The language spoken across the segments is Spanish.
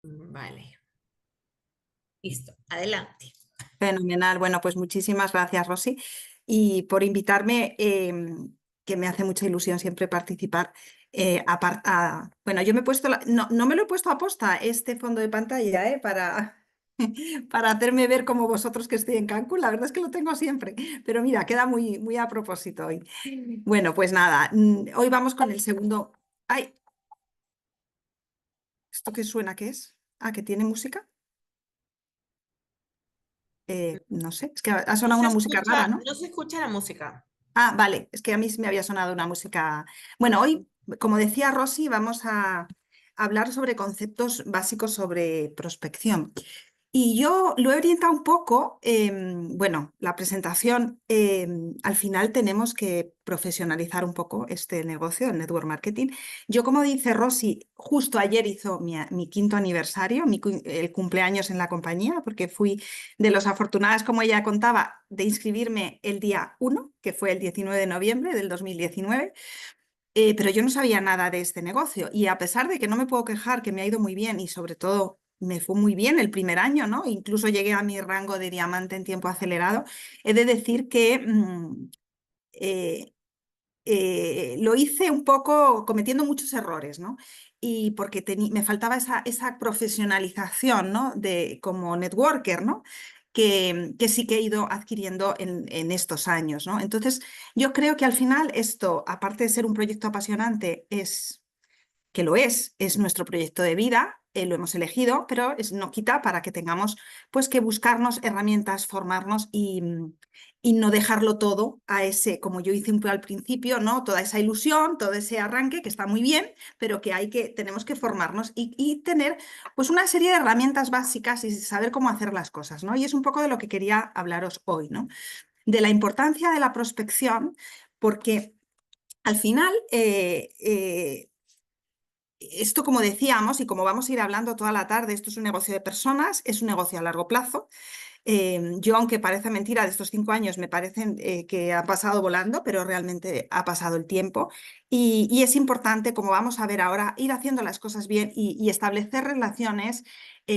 Vale, listo, adelante. Fenomenal. Bueno, pues muchísimas gracias, Rosy, y por invitarme, que me hace mucha ilusión siempre participar. Bueno, yo me he puesto, no me lo he puesto a posta este fondo de pantalla, para hacerme ver como vosotros que estoy en Cancún. La verdad es que lo tengo siempre, pero mira, queda muy, muy a propósito hoy. Bueno, pues nada, hoy vamos con el segundo. Ay, ¿esto qué suena? ¿Qué es? Ah, ¿que tiene música? No sé, es que ha sonado una música rara, ¿no? No se escucha la música. Ah, vale, es que a mí me había sonado una música. Bueno, hoy, como decía Rosy, vamos a hablar sobre conceptos básicos sobre prospección. Y yo lo he orientado un poco, bueno, la presentación, al final tenemos que profesionalizar un poco este negocio, el network marketing. Yo, como dice Rosy, justo ayer hizo mi quinto aniversario, el cumpleaños en la compañía, porque fui de los afortunadas, como ella contaba, de inscribirme el día 1, que fue el 19 de noviembre del 2019. Pero yo no sabía nada de este negocio y a pesar de que no me puedo quejar, que me ha ido muy bien y sobre todo me fue muy bien el primer año, ¿no? Incluso llegué a mi rango de diamante en tiempo acelerado, he de decir que eh, lo hice un poco cometiendo muchos errores, ¿no? Y porque me faltaba esa profesionalización, ¿no? Como networker, ¿no? Que sí que he ido adquiriendo en estos años, ¿no? Entonces, yo creo que al final esto, aparte de ser un proyecto apasionante, que lo es nuestro proyecto de vida, lo hemos elegido, pero no quita para que tengamos pues que buscarnos herramientas, formarnos y no dejarlo todo a ese, como yo hice un poco al principio, ¿no? Toda esa ilusión, todo ese arranque que está muy bien, pero que tenemos que formarnos y tener pues una serie de herramientas básicas y saber cómo hacer las cosas, ¿no? Y es un poco de lo que quería hablaros hoy, ¿no? De la importancia de la prospección, porque al final esto, como decíamos, y como vamos a ir hablando toda la tarde, esto es un negocio de personas, es un negocio a largo plazo. Yo, aunque parece mentira, de estos 5 años me parecen que ha pasado volando, pero realmente ha pasado el tiempo. Y es importante, como vamos a ver ahora, ir haciendo las cosas bien y establecer relaciones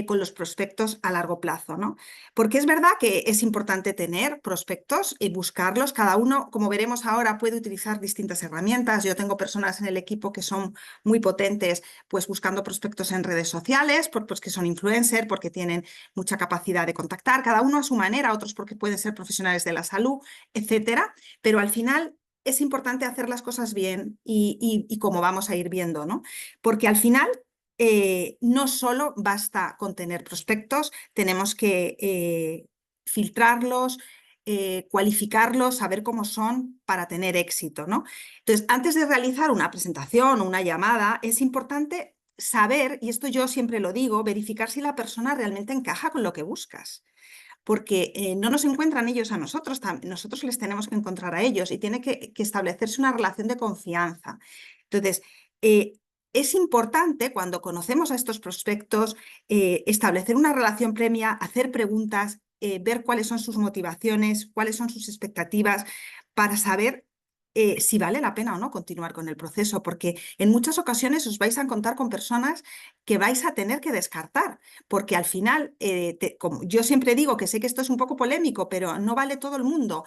con los prospectos a largo plazo, ¿no? Porque es verdad que es importante tener prospectos y buscarlos. Cada uno, como veremos ahora, puede utilizar distintas herramientas. Yo tengo personas en el equipo que son muy potentes, pues buscando prospectos en redes sociales, pues que son influencers, porque tienen mucha capacidad de contactar, cada uno a su manera, otros porque pueden ser profesionales de la salud, etcétera. Pero al final es importante hacer las cosas bien y como vamos a ir viendo, ¿no? Porque al final no solo basta con tener prospectos, tenemos que filtrarlos, cualificarlos, saber cómo son para tener éxito, ¿no? Entonces, antes de realizar una presentación o una llamada, es importante saber, y esto yo siempre lo digo, verificar si la persona realmente encaja con lo que buscas. Porque no nos encuentran ellos a nosotros, nosotros les tenemos que encontrar a ellos y tiene que establecerse una relación de confianza. Entonces, eh, es importante cuando conocemos a estos prospectos establecer una relación previa, hacer preguntas, ver cuáles son sus motivaciones, cuáles son sus expectativas, para saber si vale la pena o no continuar con el proceso, porque en muchas ocasiones os vais a encontrar con personas que vais a tener que descartar, porque al final, como yo siempre digo, que sé que esto es un poco polémico, pero no vale todo el mundo.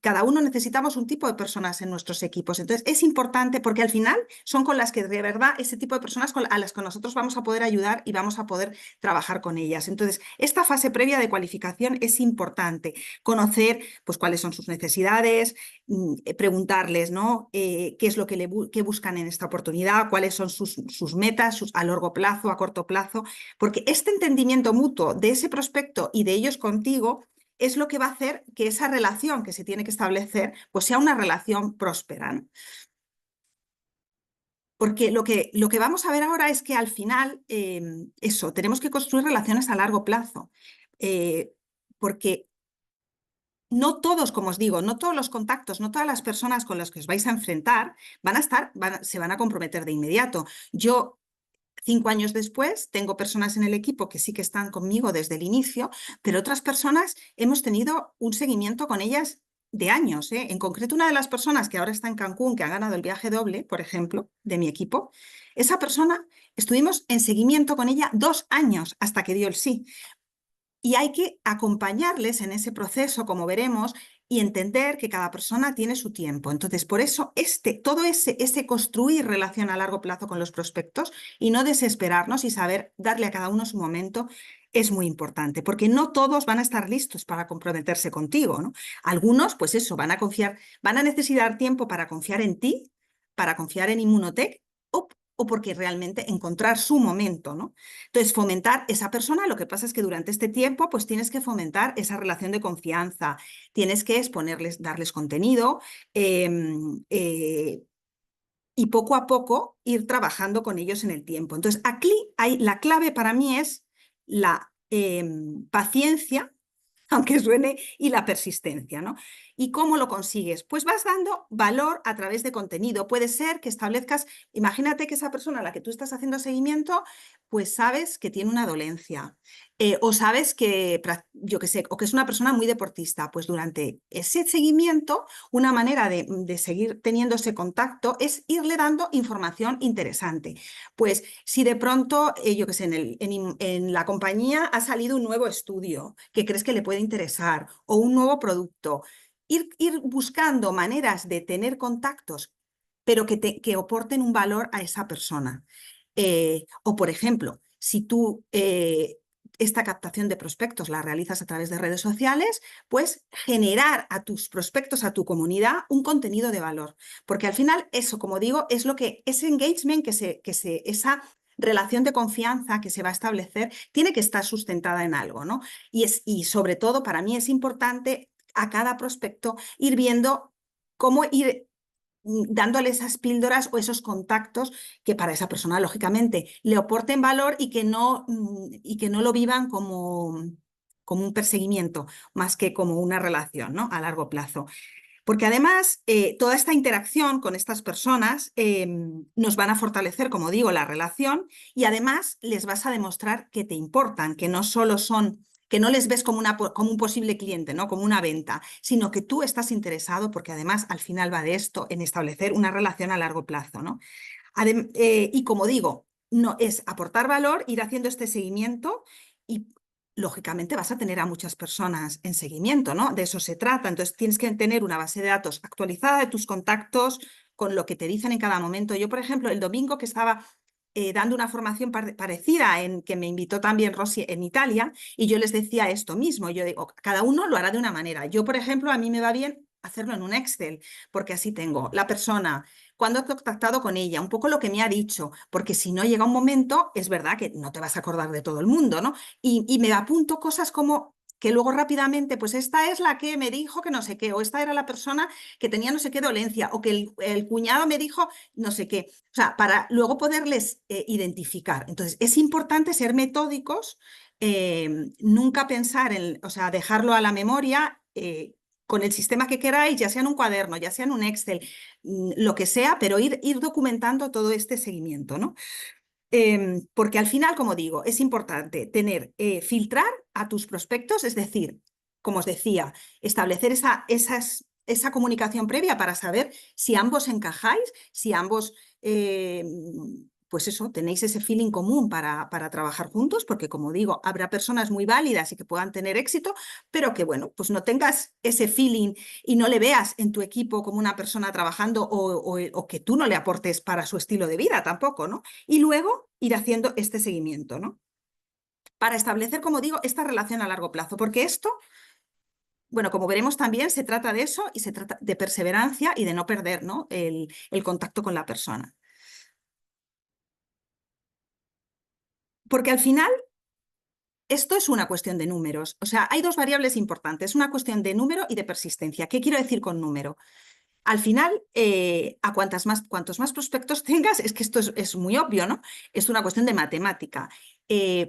Cada uno necesitamos un tipo de personas en nuestros equipos. Entonces, es importante porque al final son con las que de verdad ese tipo de personas a las que nosotros vamos a poder ayudar y vamos a poder trabajar con ellas. Entonces, esta fase previa de cualificación es importante. Conocer pues, cuáles son sus necesidades, preguntarles, ¿no? Qué es lo que, qué buscan en esta oportunidad, cuáles son sus metas a largo plazo, a corto plazo, porque este entendimiento mutuo de ese prospecto y de ellos contigo es lo que va a hacer que esa relación que se tiene que establecer pues sea una relación próspera, ¿no? Porque lo que vamos a ver ahora es que al final, eso, tenemos que construir relaciones a largo plazo, porque no todos, como os digo, no todos los contactos, no todas las personas con las que os vais a enfrentar se van a comprometer de inmediato. Yo, 5 años después, tengo personas en el equipo que sí que están conmigo desde el inicio, pero otras personas hemos tenido un seguimiento con ellas de años, ¿eh? En concreto, una de las personas que ahora está en Cancún, que ha ganado el viaje doble, por ejemplo, de mi equipo, esa persona, estuvimos en seguimiento con ella 2 años hasta que dio el sí. Y hay que acompañarles en ese proceso, como veremos, y entender que cada persona tiene su tiempo. Entonces, por eso, todo ese construir relación a largo plazo con los prospectos y no desesperarnos y saber darle a cada uno su momento es muy importante, porque no todos van a estar listos para comprometerse contigo, ¿no? Algunos, pues eso, van a confiar, van a necesitar tiempo para confiar en ti, para confiar en Inmunotech, o porque realmente encontrar su momento, ¿no? Entonces, fomentar esa persona, lo que pasa es que durante este tiempo, pues tienes que fomentar esa relación de confianza, tienes que exponerles, darles contenido y poco a poco ir trabajando con ellos en el tiempo. Entonces, aquí la clave para mí es la paciencia, aunque suene, y la persistencia, ¿no? ¿Y cómo lo consigues? Pues vas dando valor a través de contenido. Puede ser que establezcas, imagínate que esa persona a la que tú estás haciendo seguimiento, pues sabes que tiene una dolencia, o sabes que, yo qué sé, o que es una persona muy deportista. Pues durante ese seguimiento, una manera de seguir teniendo ese contacto es irle dando información interesante. Pues si de pronto, yo qué sé, en la compañía ha salido un nuevo estudio que crees que le puede interesar o un nuevo producto, ir buscando maneras de tener contactos, pero que aporten un valor a esa persona. O, por ejemplo, si tú esta captación de prospectos la realizas a través de redes sociales, pues generar a tus prospectos, a tu comunidad, un contenido de valor. Porque al final eso, como digo, es lo que ese engagement, esa relación de confianza que se va a establecer, tiene que estar sustentada en algo, ¿no? Y sobre todo, para mí es importante a cada prospecto ir viendo cómo ir dándole esas píldoras o esos contactos que para esa persona, lógicamente, le aporten valor y que no lo vivan como un perseguimiento, más que como una relación, ¿no? A largo plazo. Porque además, toda esta interacción con estas personas nos van a fortalecer, como digo, la relación, y además les vas a demostrar que te importan, que no solo son, que no les ves como un posible cliente, ¿no? Como una venta, sino que tú estás interesado, porque además al final va de esto, en establecer una relación a largo plazo, ¿no? Y como digo, no, es aportar valor, ir haciendo este seguimiento y lógicamente vas a tener a muchas personas en seguimiento, ¿no? De eso se trata. Entonces tienes que tener una base de datos actualizada de tus contactos con lo que te dicen en cada momento. Yo, por ejemplo, el domingo que estaba dando una formación parecida en que me invitó también Rosy en Italia, y yo les decía esto mismo. Yo digo, cada uno lo hará de una manera. Yo, por ejemplo, a mí me va bien hacerlo en un Excel, porque así tengo la persona, cuando he contactado con ella, un poco lo que me ha dicho, porque si no llega un momento, es verdad que no te vas a acordar de todo el mundo, ¿no? Y me apunto cosas como que luego rápidamente, pues esta es la que me dijo que no sé qué, o esta era la persona que tenía no sé qué dolencia, o que el cuñado me dijo no sé qué, o sea, para luego poderles identificar. Entonces, es importante ser metódicos, nunca pensar en, o sea, dejarlo a la memoria. Con el sistema que queráis, ya sea en un cuaderno, ya sea en un Excel, lo que sea, pero ir documentando todo este seguimiento, ¿no? Porque al final, como digo, es importante filtrar a tus prospectos, es decir, como os decía, establecer esa comunicación previa para saber si ambos encajáis, si ambos, pues eso, tenéis ese feeling común para trabajar juntos, porque como digo, habrá personas muy válidas y que puedan tener éxito, pero que, bueno, pues no tengas ese feeling y no le veas en tu equipo como una persona trabajando o que tú no le aportes para su estilo de vida tampoco, ¿no? Y luego ir haciendo este seguimiento, ¿no? Para establecer, como digo, esta relación a largo plazo, porque esto, bueno, como veremos también, se trata de eso y se trata de perseverancia y de no perder, ¿no? el contacto con la persona. Porque al final esto es una cuestión de números. O sea, hay dos variables importantes, una cuestión de número y de persistencia. ¿Qué quiero decir con número? Al final, cuantos más prospectos tengas, es que esto es muy obvio, ¿no? Es una cuestión de matemática.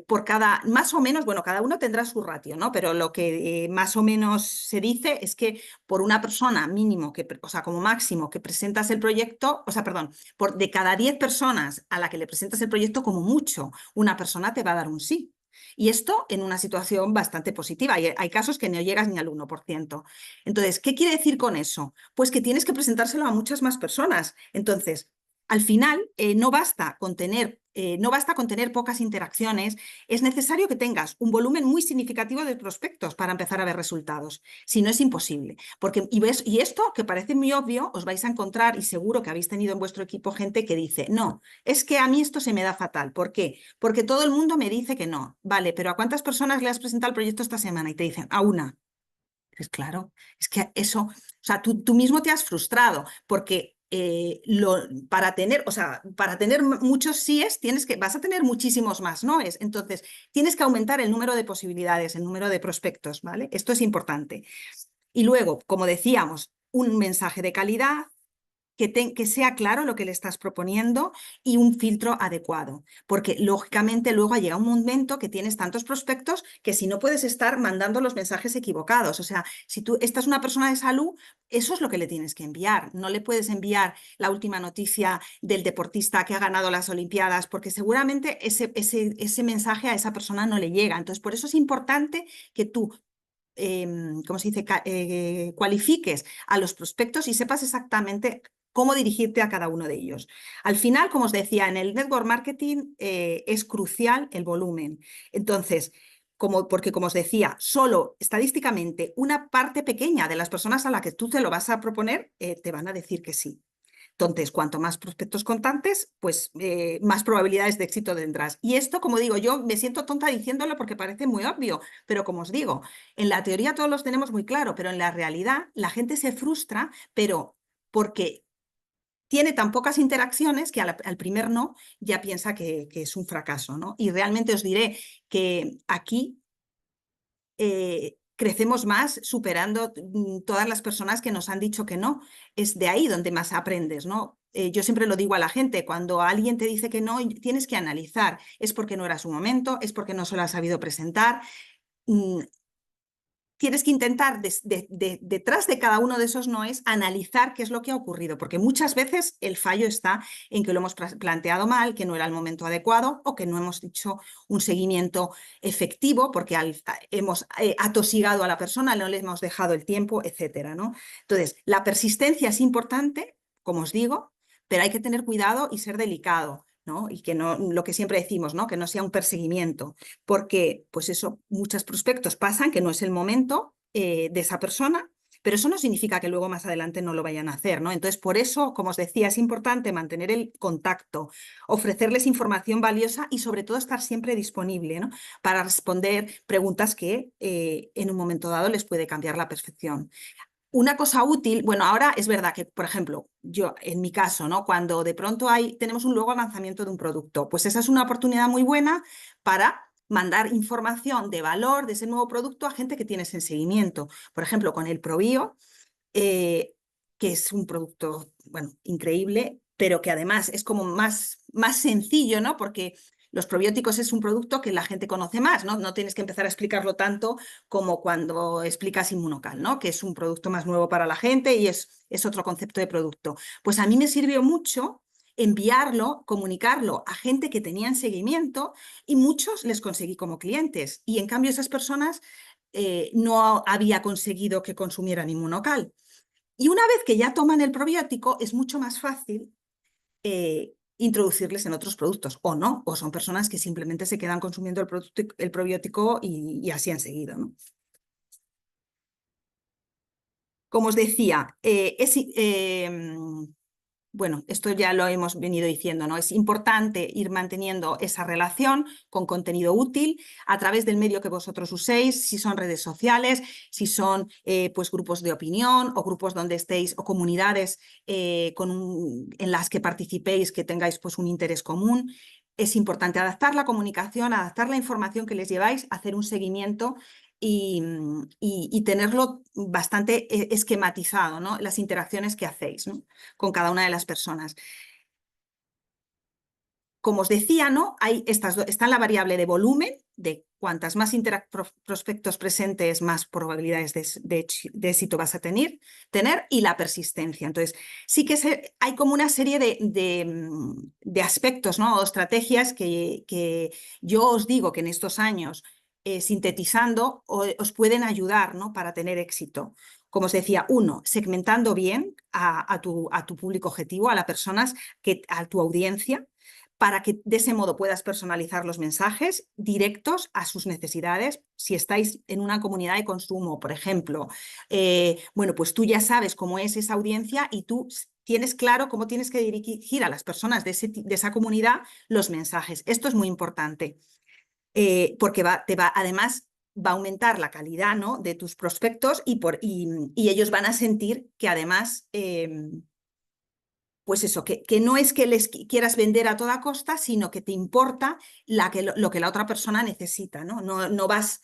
Por cada, más o menos, bueno, cada uno tendrá su ratio, ¿no? Pero lo que más o menos se dice es que por una persona mínimo, o sea, como máximo, que presentas el proyecto, o sea, perdón, de cada 10 personas a la que le presentas el proyecto, como mucho, una persona te va a dar un sí. Y esto en una situación bastante positiva. Hay casos que no llegas ni al 1%. Entonces, ¿qué quiere decir con eso? Pues que tienes que presentárselo a muchas más personas. Entonces, al final, no basta con tener pocas interacciones, es necesario que tengas un volumen muy significativo de prospectos para empezar a ver resultados. Si no, es imposible. Y esto, que parece muy obvio, os vais a encontrar, y seguro que habéis tenido en vuestro equipo gente que dice, no, es que a mí esto se me da fatal. ¿Por qué? Porque todo el mundo me dice que no. Vale, pero ¿a cuántas personas le has presentado el proyecto esta semana? Y te dicen, a una. Pues claro, es que eso, o sea, tú mismo te has frustrado porque para tener muchos síes vas a tener muchísimos más noes. Entonces, tienes que aumentar el número de posibilidades, el número de prospectos, ¿vale? Esto es importante. Y luego, como decíamos, un mensaje de calidad, que sea claro lo que le estás proponiendo y un filtro adecuado, porque lógicamente luego llega un momento que tienes tantos prospectos que si no puedes estar mandando los mensajes equivocados. O sea, si tú estás una persona de salud, eso es lo que le tienes que enviar. No le puedes enviar la última noticia del deportista que ha ganado las Olimpiadas, porque seguramente ese mensaje a esa persona no le llega. Entonces, por eso es importante que tú ¿cómo se dice? Cualifiques a los prospectos y sepas exactamente cómo dirigirte a cada uno de ellos. Al final, como os decía, en el network marketing es crucial el volumen. Entonces, porque como os decía, solo estadísticamente una parte pequeña de las personas a las que tú te lo vas a proponer te van a decir que sí. Entonces, cuanto más prospectos contantes, pues más probabilidades de éxito tendrás. Y esto, como digo, yo me siento tonta diciéndolo porque parece muy obvio, pero como os digo, en la teoría todos los tenemos muy claro, pero en la realidad la gente se frustra, pero porque tiene tan pocas interacciones que al primer no ya piensa que es un fracaso, ¿no? Y realmente os diré que aquí crecemos más superando todas las personas que nos han dicho que no. Es de ahí donde más aprendes, ¿no? Yo siempre lo digo a la gente, cuando alguien te dice que no, tienes que analizar, es porque no era su momento, es porque no se lo ha sabido presentar. Tienes que intentar, detrás de cada uno de esos noes, analizar qué es lo que ha ocurrido, porque muchas veces el fallo está en que lo hemos planteado mal, que no era el momento adecuado o que no hemos hecho un seguimiento efectivo porque hemos atosigado a la persona, no le hemos dejado el tiempo, etcétera, ¿no? Entonces, la persistencia es importante, como os digo, pero hay que tener cuidado y ser delicado, ¿no? Y que no, lo que siempre decimos, ¿no? Que no sea un perseguimiento, porque pues eso, muchos prospectos pasan que no es el momento de esa persona, pero eso no significa que luego más adelante no lo vayan a hacer, ¿no? Entonces, por eso, como os decía, es importante mantener el contacto, ofrecerles información valiosa y sobre todo estar siempre disponible, ¿no? Para responder preguntas que en un momento dado les puede cambiar la percepción. Una cosa útil, bueno, ahora es verdad que, por ejemplo, yo en mi caso, ¿no? Cuando de pronto tenemos un luego lanzamiento de un producto, pues esa es una oportunidad muy buena para mandar información de valor de ese nuevo producto a gente que tienes en seguimiento. Por ejemplo, con el ProBio, que es un producto, bueno, increíble, pero que además es como más sencillo, ¿no? Porque los probióticos es un producto que la gente conoce más, ¿no? No tienes que empezar a explicarlo tanto como cuando explicas Inmunocal, ¿no? Que es un producto más nuevo para la gente y es otro concepto de producto. Pues a mí me sirvió mucho enviarlo, comunicarlo a gente que tenía en seguimiento y muchos les conseguí como clientes. Y en cambio esas personas no había conseguido que consumieran Inmunocal. Y una vez que ya toman el probiótico, es mucho más fácil introducirles en otros productos, o no, o son personas que simplemente se quedan consumiendo el probiótico y así han seguido, ¿no? Como os decía, bueno, esto ya lo hemos venido diciendo, ¿no? Es importante ir manteniendo esa relación con contenido útil a través del medio que vosotros uséis, si son redes sociales, si son pues grupos de opinión o grupos donde estéis o comunidades en las que participéis, que tengáis pues un interés común. Es importante adaptar la comunicación, adaptar la información que les lleváis, hacer un seguimiento y tenerlo bastante esquematizado, ¿no? Las interacciones que hacéis, ¿no? Con cada una de las personas. Como os decía, ¿no? Está la variable de volumen, de cuantas más prospectos presentes, más probabilidades de éxito vas a tener, y la persistencia. Entonces, sí que hay como una serie de aspectos, ¿no? O estrategias que yo os digo que en estos años, sintetizando, os pueden ayudar, ¿no? Para tener éxito. Como os decía, uno, segmentando bien a tu público objetivo, a las personas, a tu audiencia, para que de ese modo puedas personalizar los mensajes directos a sus necesidades. Si estáis en una comunidad de consumo, por ejemplo, bueno, pues tú ya sabes cómo es esa audiencia y tú tienes claro cómo tienes que dirigir a las personas de esa comunidad los mensajes. Esto es muy importante, porque además va a aumentar la calidad, ¿no? De tus prospectos y ellos van a sentir que además... pues eso, que no es que les quieras vender a toda costa, sino que te importa lo que la otra persona necesita, ¿no? No vas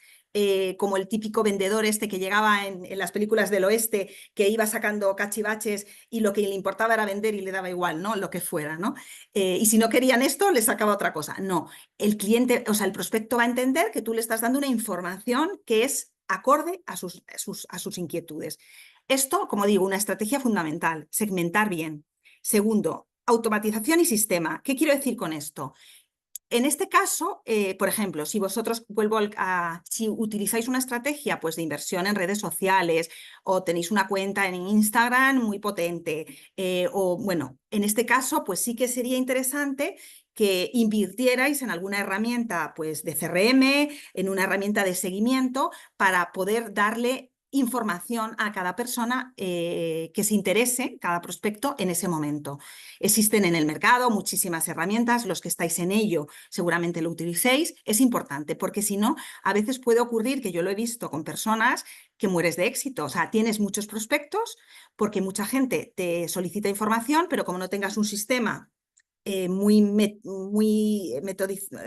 como el típico vendedor este que llegaba en las películas del oeste, que iba sacando cachivaches y lo que le importaba era vender y le daba igual, ¿no? Lo que fuera, ¿no? Y si no querían esto, le sacaba otra cosa. No, el cliente, o sea, el prospecto va a entender que tú le estás dando una información que es acorde a sus inquietudes. Esto, como digo, una estrategia fundamental, segmentar bien. Segundo, automatización y sistema. ¿Qué quiero decir con esto? En este caso, por ejemplo, si vosotros si utilizáis una estrategia pues, de inversión en redes sociales o tenéis una cuenta en Instagram muy potente, o bueno, en este caso, pues sí que sería interesante que invirtierais en alguna herramienta pues, de CRM, en una herramienta de seguimiento para poder darle información a cada persona que se interese, cada prospecto, en ese momento. Existen en el mercado muchísimas herramientas, los que estáis en ello seguramente lo utilicéis. Es importante porque si no, a veces puede ocurrir, que yo lo he visto con personas, que mueres de éxito. O sea, tienes muchos prospectos porque mucha gente te solicita información, pero como no tengas un sistema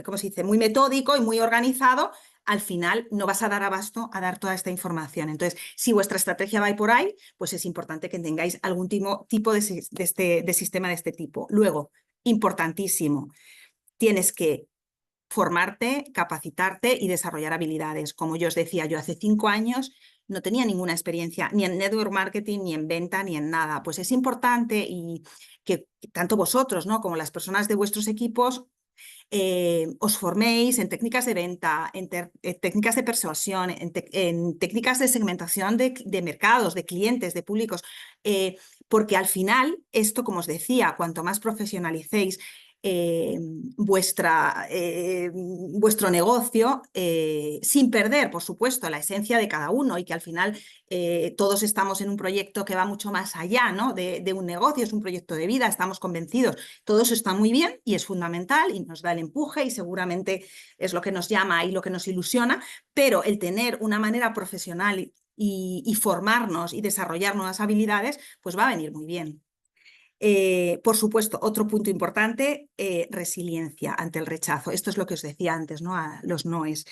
¿cómo se dice? Muy metódico y muy organizado, al final no vas a dar abasto a dar toda esta información. Entonces, si vuestra estrategia va por ahí, pues es importante que tengáis algún tipo de sistema de este tipo. Luego, importantísimo, tienes que formarte, capacitarte y desarrollar habilidades. Como yo os decía, yo hace 5 años no tenía ninguna experiencia ni en network marketing, ni en venta, ni en nada. Pues es importante y que tanto vosotros, ¿no? como las personas de vuestros equipos os forméis en técnicas de venta, en técnicas de persuasión, en técnicas de segmentación de mercados, de clientes, de públicos, porque al final esto, como os decía, cuanto más profesionalicéis vuestro negocio, sin perder, por supuesto, la esencia de cada uno y que al final todos estamos en un proyecto que va mucho más allá, ¿no? de un negocio, es un proyecto de vida, estamos convencidos. Todo eso está muy bien y es fundamental y nos da el empuje y seguramente es lo que nos llama y lo que nos ilusiona, pero el tener una manera profesional y formarnos y desarrollar nuevas habilidades, pues va a venir muy bien. Por supuesto, otro punto importante, resiliencia ante el rechazo. Esto es lo que os decía antes, ¿no? A los noes.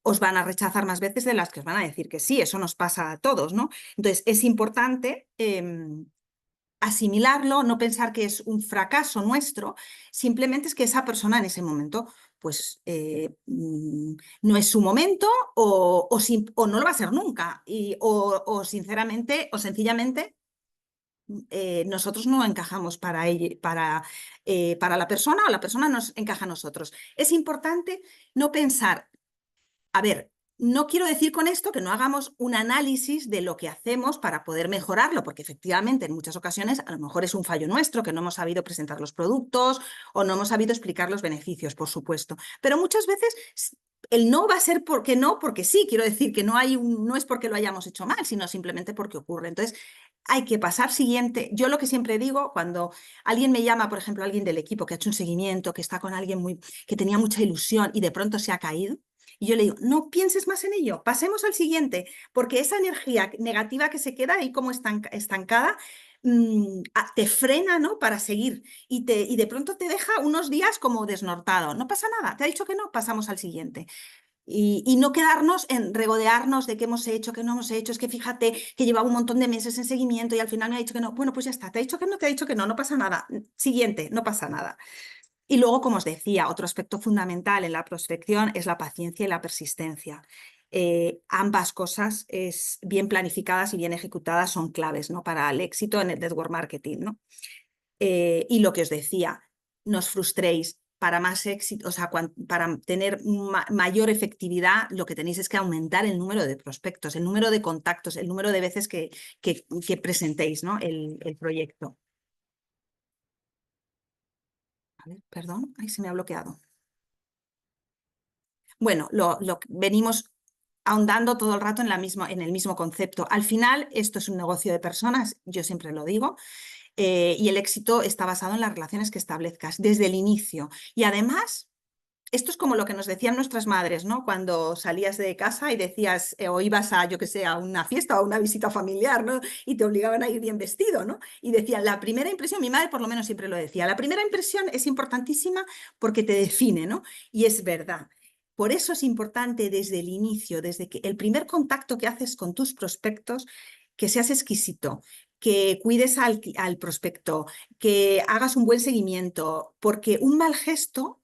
Os van a rechazar más veces de las que os van a decir que sí, eso nos pasa a todos, ¿no? Entonces, es importante asimilarlo, no pensar que es un fracaso nuestro, simplemente es que esa persona en ese momento pues no es su momento o no lo va a ser nunca, o sinceramente o sencillamente nosotros no encajamos para la persona o la persona nos encaja a nosotros. Es importante no pensar, a ver, no quiero decir con esto que no hagamos un análisis de lo que hacemos para poder mejorarlo, porque efectivamente en muchas ocasiones a lo mejor es un fallo nuestro, que no hemos sabido presentar los productos o no hemos sabido explicar los beneficios, por supuesto. Pero muchas veces el no va a ser porque no, porque sí. Quiero decir que no es porque lo hayamos hecho mal, sino simplemente porque ocurre. Entonces, hay que pasar siguiente. Yo lo que siempre digo, cuando alguien me llama, por ejemplo, alguien del equipo que ha hecho un seguimiento, que está con alguien que tenía mucha ilusión y de pronto se ha caído, y yo le digo, no pienses más en ello, pasemos al siguiente, porque esa energía negativa que se queda ahí como estancada te frena, ¿no? Para seguir y de pronto te deja unos días como desnortado. No pasa nada, te ha dicho que no, pasamos al siguiente. Y no quedarnos en regodearnos de qué hemos hecho, qué no hemos hecho. Es que fíjate que llevaba un montón de meses en seguimiento y al final me ha dicho que no. Bueno, pues ya está, te ha dicho que no, te ha dicho que no, no pasa nada. Siguiente, no pasa nada. Y luego, como os decía, otro aspecto fundamental en la prospección es la paciencia y la persistencia. Ambas cosas, bien planificadas y bien ejecutadas, son claves, ¿no?, para el éxito en el network marketing, ¿no? Y lo que os decía, no os frustréis. Para más éxito, o sea, para tener mayor efectividad, lo que tenéis es que aumentar el número de prospectos, el número de contactos, el número de veces que presentéis, ¿no?, el proyecto. A ver, perdón, ahí se me ha bloqueado. Bueno, venimos ahondando todo el rato en el mismo concepto. Al final, esto es un negocio de personas, yo siempre lo digo, y el éxito está basado en las relaciones que establezcas desde el inicio. Y además, esto es como lo que nos decían nuestras madres, ¿no?, cuando salías de casa y decías, o ibas a, yo qué sé, a una fiesta o a una visita familiar, ¿no?, y te obligaban a ir bien vestido, ¿no? Y decían, la primera impresión, mi madre por lo menos siempre lo decía, la primera impresión es importantísima porque te define, ¿no? Y es verdad. Por eso es importante desde el inicio, desde que el primer contacto que haces con tus prospectos, que seas exquisito, que cuides al prospecto, que hagas un buen seguimiento, porque un mal gesto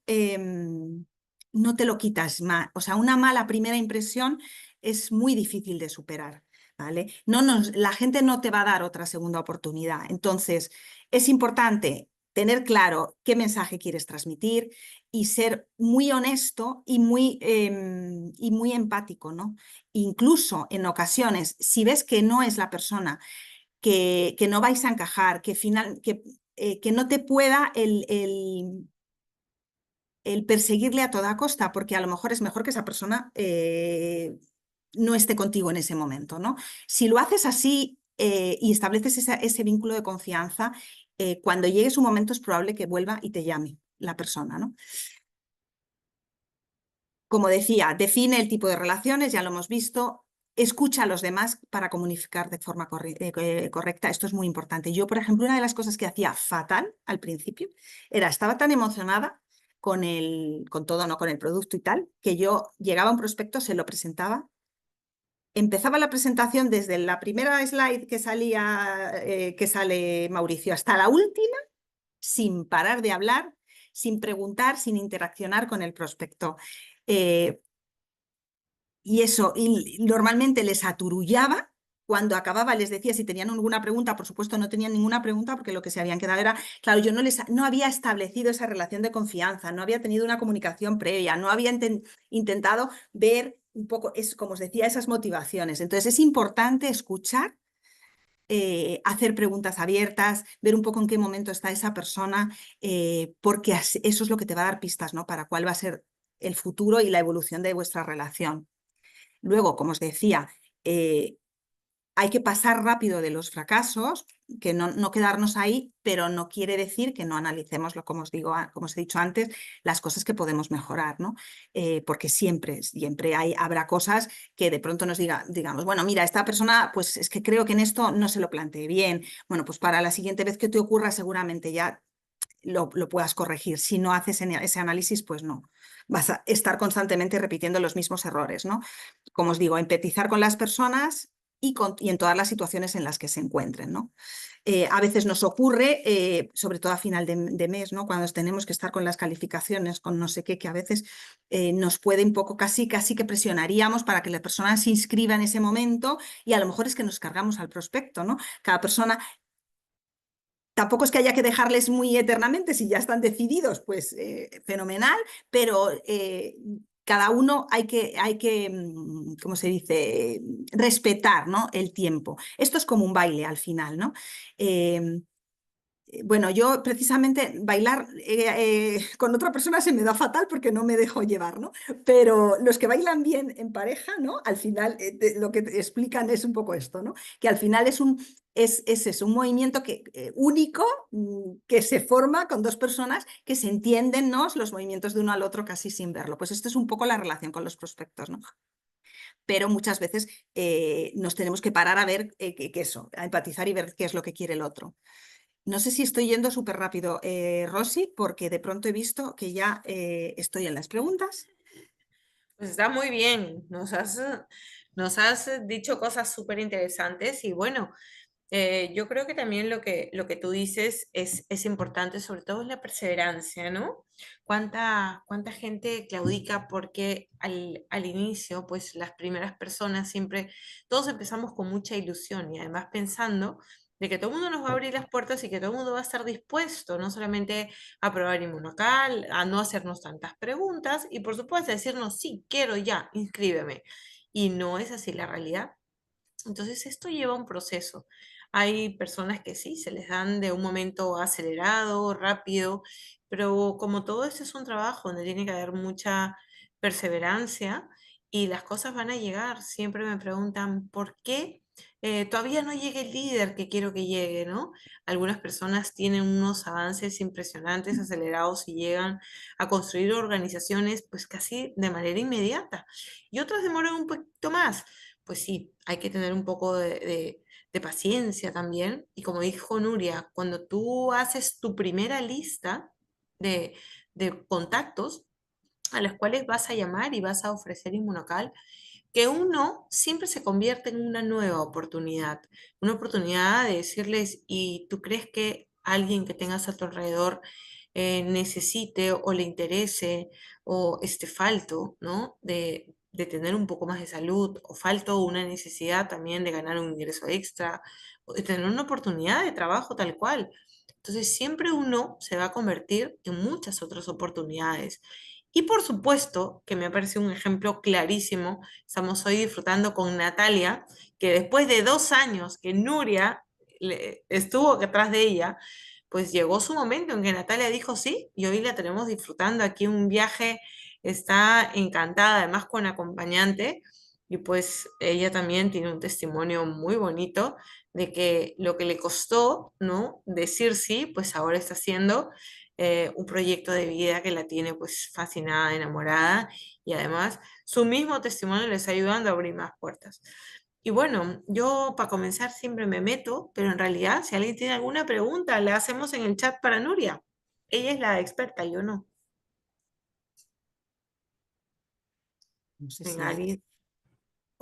no te lo quitas más. O sea, una mala primera impresión es muy difícil de superar, ¿vale? La gente no te va a dar otra segunda oportunidad. Entonces, es importante tener claro qué mensaje quieres transmitir y ser muy honesto y muy empático, ¿no? Incluso en ocasiones, si ves que no es la persona que no vais a encajar, que no te pueda el perseguirle a toda costa, porque a lo mejor es mejor que esa persona no esté contigo en ese momento, ¿no? Si lo haces así y estableces ese vínculo de confianza, cuando llegue su momento es probable que vuelva y te llame la persona, ¿no? Como decía, define el tipo de relaciones, ya lo hemos visto. Escucha a los demás para comunicar de forma correcta. Esto es muy importante. Yo, por ejemplo, una de las cosas que hacía fatal al principio estaba tan emocionada con todo, ¿no?, con el producto y tal, que yo llegaba a un prospecto, se lo presentaba, empezaba la presentación desde la primera slide que sale Mauricio hasta la última, sin parar de hablar, sin preguntar, sin interaccionar con el prospecto. Y normalmente les aturullaba. Cuando acababa les decía si tenían alguna pregunta, por supuesto no tenían ninguna pregunta porque lo que se habían quedado era, claro, yo no había establecido esa relación de confianza, no había tenido una comunicación previa, no había intentado ver un poco, como os decía, esas motivaciones. Entonces es importante escuchar, hacer preguntas abiertas, ver un poco en qué momento está esa persona, porque eso es lo que te va a dar pistas, ¿no?, para cuál va a ser el futuro y la evolución de vuestra relación. Luego, como os decía, hay que pasar rápido de los fracasos, que no quedarnos ahí, pero no quiere decir que no analicemos, como os he dicho antes, las cosas que podemos mejorar, ¿no? Porque siempre habrá cosas que de pronto digamos, bueno, mira, esta persona, pues es que creo que en esto no se lo planteé bien. Bueno, pues para la siguiente vez que te ocurra seguramente ya lo puedas corregir. Si no haces ese análisis, pues no. Vas a estar constantemente repitiendo los mismos errores, ¿no? Como os digo, empatizar con las personas y en todas las situaciones en las que se encuentren, ¿no? A veces nos ocurre, sobre todo a final de mes, ¿no?, cuando tenemos que estar con las calificaciones, con no sé qué, que a veces nos puede un poco, casi que presionaríamos para que la persona se inscriba en ese momento y a lo mejor es que nos cargamos al prospecto, ¿no? Cada persona. Tampoco es que haya que dejarles muy eternamente, si ya están decididos, pues fenomenal, pero cada uno hay que, ¿cómo se dice?, respetar, ¿no?, el tiempo. Esto es como un baile al final, ¿no? Bueno, yo precisamente bailar con otra persona se me da fatal porque no me dejo llevar, ¿no? Pero los que bailan bien en pareja, ¿no?, al final lo que te explican es un poco esto, ¿no? Que al final es eso, un movimiento único, que se forma con dos personas que se entienden, ¿no?, los movimientos de uno al otro casi sin verlo. Pues esto es un poco la relación con los prospectos, ¿no? Pero muchas veces nos tenemos que parar a ver a empatizar y ver qué es lo que quiere el otro. No sé si estoy yendo súper rápido, Rosy, porque de pronto he visto que ya estoy en las preguntas. Pues está muy bien. Nos has dicho cosas súper interesantes y bueno, Yo creo que también lo que tú dices es importante, sobre todo es la perseverancia, ¿no? ¿Cuánta gente claudica porque al inicio, pues las primeras personas siempre, todos empezamos con mucha ilusión y además pensando de que todo el mundo nos va a abrir las puertas y que todo el mundo va a estar dispuesto, no solamente a probar inmunocal, a no hacernos tantas preguntas y por supuesto a decirnos, sí, quiero ya, inscríbeme. Y no es así la realidad. Entonces, esto lleva un proceso. Hay personas que sí, se les dan de un momento acelerado, rápido, pero como todo esto es un trabajo donde tiene que haber mucha perseverancia y las cosas van a llegar. Siempre me preguntan, ¿por qué todavía no llega el líder que quiero que llegue, ¿no? Algunas personas tienen unos avances impresionantes, acelerados y llegan a construir organizaciones pues casi de manera inmediata y otras demoran un poquito más. Pues sí, hay que tener un poco de paciencia también. Y como dijo Nuria, cuando tú haces tu primera lista de, de contactos a los cuales vas a llamar y vas a ofrecer Inmunocal, que uno siempre se convierte en una oportunidad de decirles, ¿y tú crees que alguien que tengas a tu alrededor necesite o le interese o esté falto, ¿no? De tener un poco más de salud o falto una necesidad también de ganar un ingreso extra o de tener una oportunidad de trabajo tal cual? Entonces siempre uno se va a convertir en muchas otras oportunidades. Y por supuesto, que me parece un ejemplo clarísimo, estamos hoy disfrutando con Natalia, que después de 2 años que Nuria estuvo detrás de ella, pues llegó su momento en que Natalia dijo sí, y hoy la tenemos disfrutando aquí un viaje, está encantada, además con acompañante, y pues ella también tiene un testimonio muy bonito de que lo que le costó, ¿no? Decir sí, pues ahora está haciendo un proyecto de vida que la tiene pues fascinada, enamorada y además su mismo testimonio le está ayudando a abrir más puertas. Y bueno, yo para comenzar siempre me meto, pero en realidad si alguien tiene alguna pregunta, la hacemos en el chat para Nuria. Ella es la experta, yo no. No sé En si... Ari-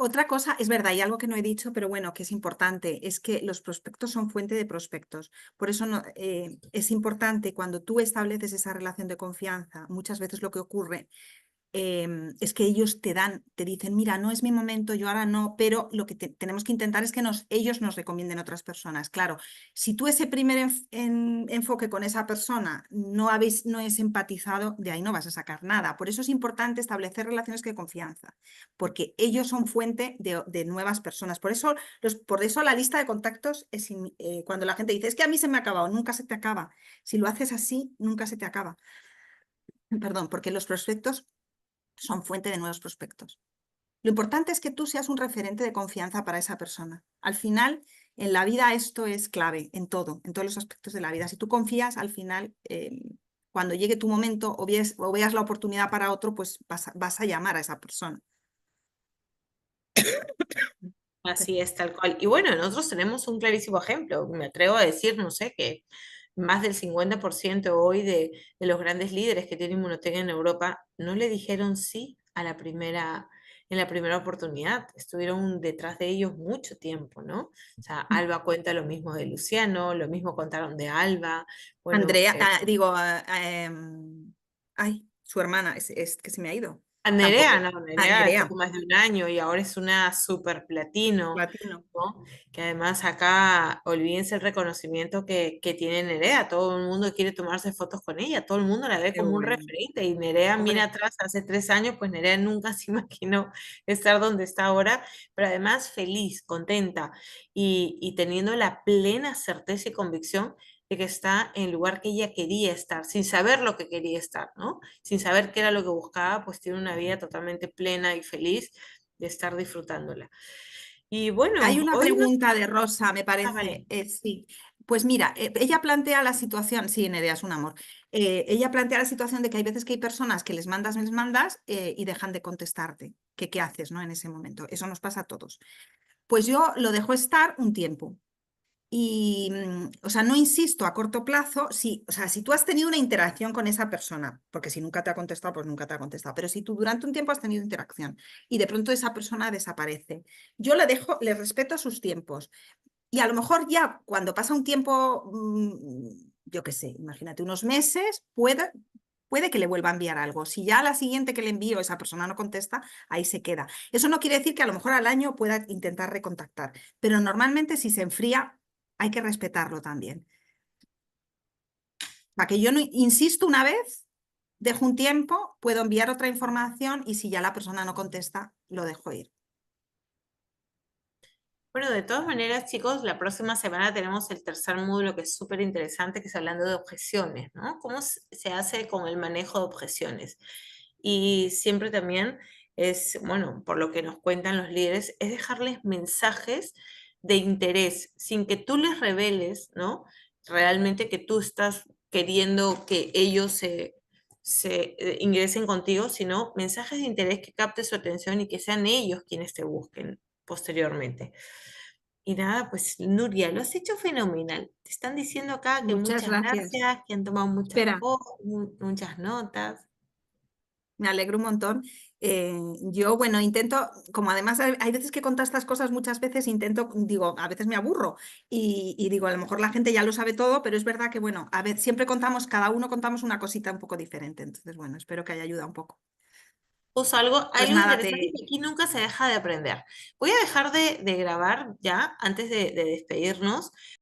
Otra cosa, es verdad, y algo que no he dicho, pero bueno, que es importante, es que los prospectos son fuente de prospectos. Por eso es importante cuando tú estableces esa relación de confianza, muchas veces lo que ocurre es que ellos te dicen, mira, no es mi momento, yo ahora no, pero lo que tenemos que intentar es que ellos nos recomienden otras personas. Claro, si tú ese primer enfoque con esa persona no es empatizado, de ahí no vas a sacar nada. Por eso es importante establecer relaciones de confianza, porque ellos son fuente de nuevas personas. Por eso la lista de contactos cuando la gente dice, es que a mí se me ha acabado, nunca se te acaba. Si lo haces así, nunca se te acaba. Perdón, porque los prospectos son fuente de nuevos prospectos. Lo importante es que tú seas un referente de confianza para esa persona. Al final, en la vida esto es clave, en todo, en todos los aspectos de la vida. Si tú confías, al final, cuando llegue tu momento o veas la oportunidad para otro, pues vas a llamar a esa persona. Así es, tal cual. Y bueno, nosotros tenemos un clarísimo ejemplo. Me atrevo a decir, no sé, que más del 50% hoy de los grandes líderes que tienen Inmunotech en Europa no le dijeron sí en la primera oportunidad. Estuvieron detrás de ellos mucho tiempo, ¿no? O sea, Alba cuenta lo mismo de Luciano, lo mismo contaron de Alba. Bueno, Andrea, ay, su hermana, es que se me ha ido. Nerea, Tampoco. no, Nerea Andrea, estuvo más de 1 año y ahora es una super platino, platino. ¿no? Que además acá, olvídense el reconocimiento que tiene Nerea, todo el mundo quiere tomarse fotos con ella, todo el mundo la ve Qué como un bueno. referente y Nerea mira Hombre, atrás hace 3 años, pues Nerea nunca se imaginó estar donde está ahora, pero además feliz, contenta y teniendo la plena certeza y convicción de que está en el lugar que ella quería estar, sin saber lo que quería estar, ¿no? Sin saber qué era lo que buscaba, pues tiene una vida totalmente plena y feliz de estar disfrutándola. Y hay bueno, una hoy no... pregunta de Rosa, me Ah, vale. parece. Sí. Pues mira, ella plantea la situación, sí, Nerea es un amor. Ella plantea la situación de que hay veces que hay personas que les mandas y dejan de contestarte. Que ¿qué haces, no? En ese momento. Eso nos pasa a todos. Pues yo lo dejo estar un tiempo. Y, o sea, no insisto a corto plazo, o sea, si tú has tenido una interacción con esa persona, porque si nunca te ha contestado, pues nunca te ha contestado, pero si tú durante un tiempo has tenido interacción y de pronto esa persona desaparece, yo le dejo, le respeto sus tiempos. Y a lo mejor ya cuando pasa un tiempo, yo qué sé, imagínate unos meses, puede que le vuelva a enviar algo. Si ya a la siguiente que le envío esa persona no contesta, ahí se queda. Eso no quiere decir que a lo mejor al año pueda intentar recontactar, pero normalmente si se enfría hay que respetarlo también. Para que yo no insisto una vez, dejo un tiempo, puedo enviar otra información y si ya la persona no contesta, lo dejo ir. Bueno, de todas maneras, chicos, la próxima semana tenemos el tercer módulo que es súper interesante, que es hablando de objeciones, ¿no? ¿Cómo se hace con el manejo de objeciones? Y siempre también es, bueno, por lo que nos cuentan los líderes, es dejarles mensajes de interés, sin que tú les reveles, ¿no? Realmente que tú estás queriendo que ellos se ingresen contigo, sino mensajes de interés que capte su atención y que sean ellos quienes te busquen posteriormente. Y nada, pues Nuria, lo has hecho fenomenal. Te están diciendo acá que Muchas muchas gracias. gracias, que han tomado muchas Espera, cosas, muchas notas. me alegro un montón. Yo, bueno, intento, como además hay veces que contar estas cosas, muchas veces intento, digo, a veces me aburro y digo, a lo mejor la gente ya lo sabe todo, pero es verdad que, bueno, a ver, siempre contamos, cada uno contamos una cosita un poco diferente. Entonces, bueno, espero que haya ayudado un poco. Puso algo, Pues algo nada, interesante que aquí nunca se deja de aprender. Voy a dejar de grabar ya antes de despedirnos.